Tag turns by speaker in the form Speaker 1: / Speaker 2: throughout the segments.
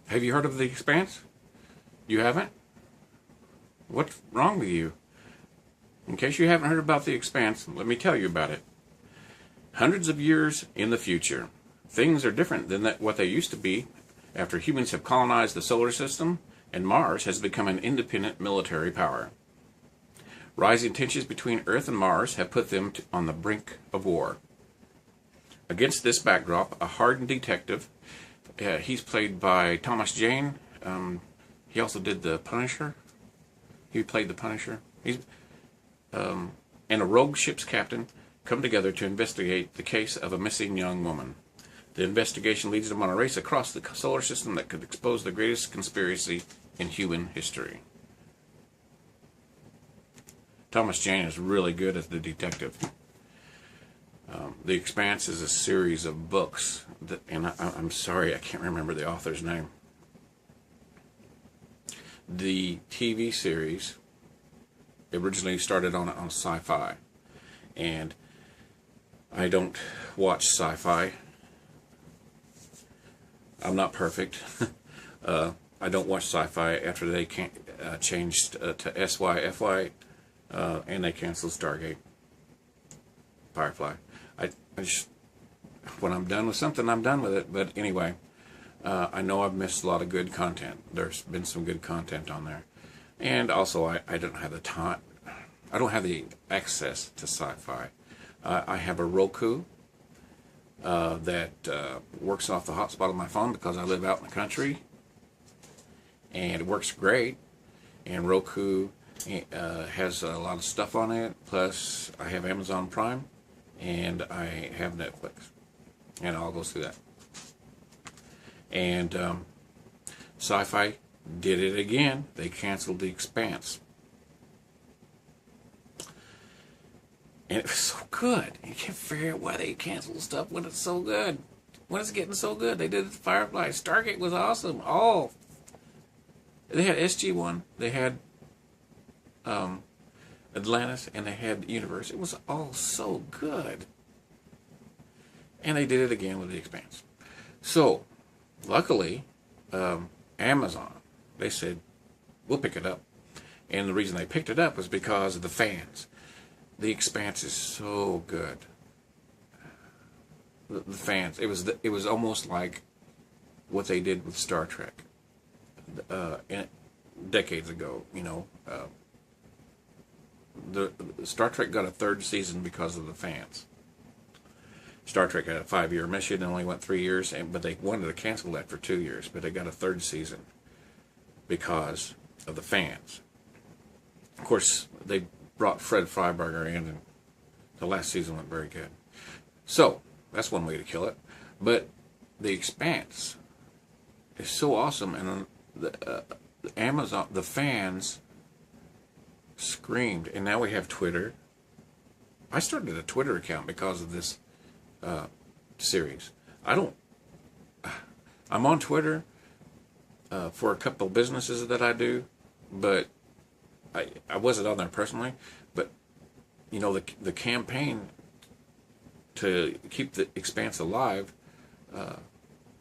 Speaker 1: Have you heard of The Expanse? You haven't? What's wrong with you? In case you haven't heard about The Expanse, let me tell you about it. Hundreds of years in the future, things are different than what they used to be after humans have colonized the solar system and Mars has become an independent military power. Rising tensions between Earth and Mars have put them on the brink of war. Against this backdrop, a hardened detective, he's played by Thomas Jane. He also did The Punisher. He played The Punisher. And a rogue ship's captain come together to investigate the case of a missing young woman. The investigation leads them on a race across the solar system that could expose the greatest conspiracy in human history. Thomas Jane is really good as the detective. The Expanse is a series of books, and I'm sorry, I can't remember the author's name. The TV series originally started on Sci-Fi, and I don't watch Sci-Fi. I'm not perfect. I don't watch Sci-Fi after they changed to SYFY, and they canceled Stargate, Firefly. I just, when I'm done with something, I'm done with it. But anyway, I know I've missed a lot of good content. There's been some good content on there, and also I don't have the time. I don't have the access to Sci-Fi. I have a Roku that works off the hotspot of my phone because I live out in the country, and it works great. And Roku has a lot of stuff on it. Plus, I have Amazon Prime, and I have Netflix, and it all goes through that. And Sci-Fi did it again. They canceled The Expanse. And it was so good. You can't figure out why they cancel stuff when it's so good. When it's getting so good. They did Firefly. Stargate was awesome. They had SG-1. They had Atlantis. And they had Universe. It was all so good. And they did it again with The Expanse. So, luckily, Amazon, they said, we'll pick it up. And the reason they picked it up was because of the fans. The Expanse is so good. The fans. It was almost like what they did with Star Trek decades ago. You know, the Star Trek got a third season because of the fans. Star Trek had a 5-year mission and only went 3 years, but they wanted to cancel that for 2 years. But they got a third season because of the fans. Of course, they brought Fred Freiberger in, and the last season went very good. So, that's one way to kill it. But The Expanse is so awesome, and Amazon, the fans screamed, and now we have Twitter. I started a Twitter account because of this series. I'm on Twitter for a couple of businesses that I do, but I wasn't on there personally, but you know, the campaign to keep The Expanse alive,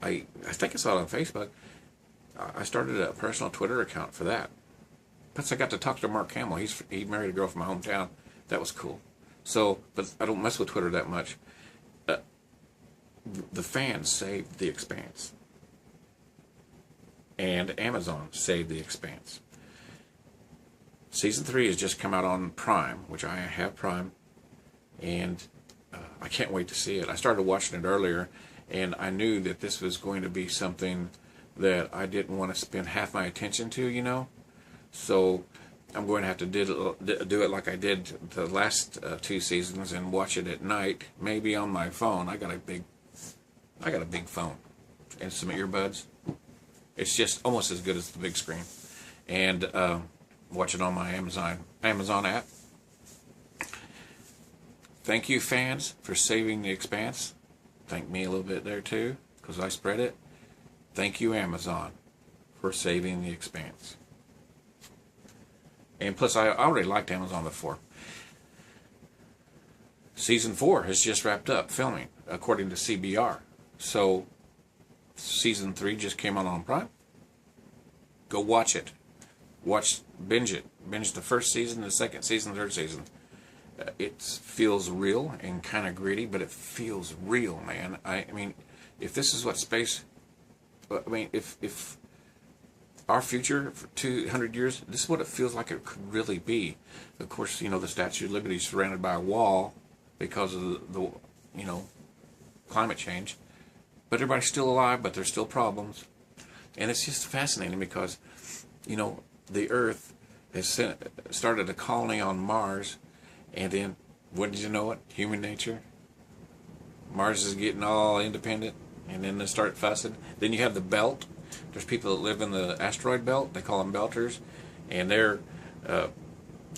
Speaker 1: I think I saw it on Facebook. I started a personal Twitter account for that. Plus I got to talk to Mark Hamill. He married a girl from my hometown. That was cool. So, but I don't mess with Twitter that much. The fans saved The Expanse. And Amazon saved The Expanse. Season 3 has just come out on Prime, which I have Prime, and I can't wait to see it. I started watching it earlier, and I knew that this was going to be something that I didn't want to spend half my attention to, you know. So I'm going to have to do it like I did the last 2 seasons and watch it at night, maybe on my phone. I got a big phone and some earbuds. It's just almost as good as the big screen, and watch it on my Amazon app. Thank you, fans, for saving The Expanse. Thank me a little bit there too, because I spread it. Thank you, Amazon, for saving The Expanse. And plus, I already liked Amazon before. Season 4 has just wrapped up filming, according to CBR. So, Season 3 just came out on Prime. Go watch it. Binge it. Binge the first season, the second season, the third season. It feels real and kind of gritty, but it feels real, man. I mean, if this is what space... I mean, if our future for 200 years, this is what it feels like it could really be. Of course, you know, the Statue of Liberty is surrounded by a wall because of the you know, climate change. But everybody's still alive, but there's still problems. And it's just fascinating because, you know, the Earth has started a colony on Mars, and then, what did you know it? Human nature. Mars is getting all independent, and then they start fussing. Then you have the belt. There's people that live in the asteroid belt. They call them belters, and they're,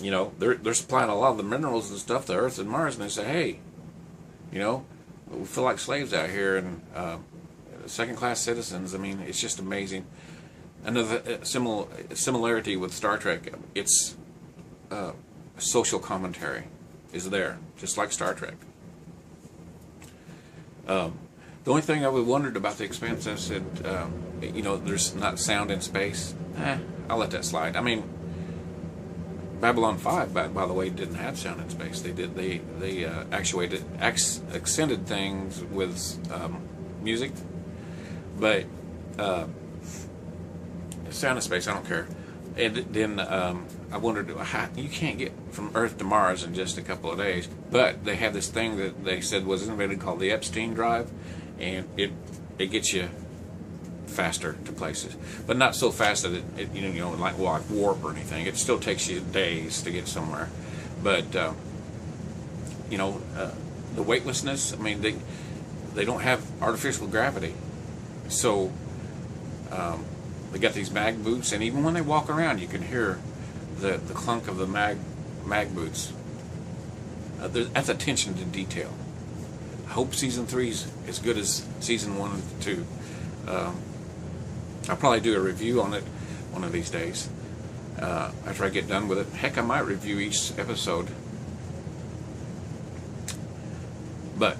Speaker 1: you know, they're supplying a lot of the minerals and stuff to Earth and Mars, and they say, hey, you know, we feel like slaves out here, and second-class citizens. I mean, it's just amazing. Another similarity with Star Trek, it's social commentary is there, just like Star Trek. The only thing I wondered about the Expanse, I said, you know, there's not sound in space. I'll let that slide. I mean, Babylon 5, by the way, didn't have sound in space. They actuated, accented things with music, but sound in space, I don't care. And then I wondered, how, you can't get from Earth to Mars in just a couple of days, but they have this thing that they said was invented called the Epstein drive, and it gets you faster to places, but not so fast that it you know like warp or anything. It still takes you days to get somewhere, but you know, the weightlessness. I mean, they don't have artificial gravity, so they got these mag boots, and even when they walk around, you can hear the clunk of the mag boots. That's attention to detail. I hope season 3's as good as season 1 and 2. I'll probably do a review on it one of these days after I get done with it. Heck, I might review each episode. But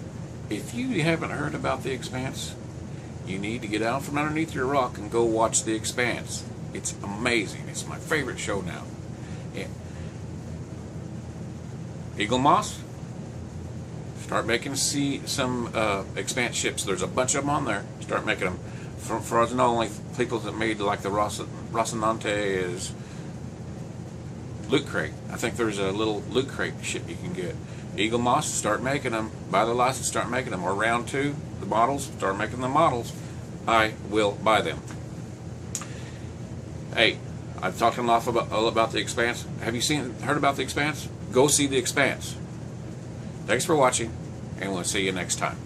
Speaker 1: if you haven't heard about The Expanse, you need to get out from underneath your rock and go watch The Expanse. It's amazing. It's my favorite show now. Yeah. Eagle Moss, start making some Expanse ships. There's a bunch of them on there. Start making them. For us, not only people that made like the Rocinante is loot crate. I think there's a little loot crate ship you can get. Eagle Moss, start making them. Buy the license, start making them. Or round 2, the models, start making the models. I will buy them. Hey, I've talked enough about The Expanse. Have you heard about The Expanse? Go see The Expanse. Thanks for watching, and we'll see you next time.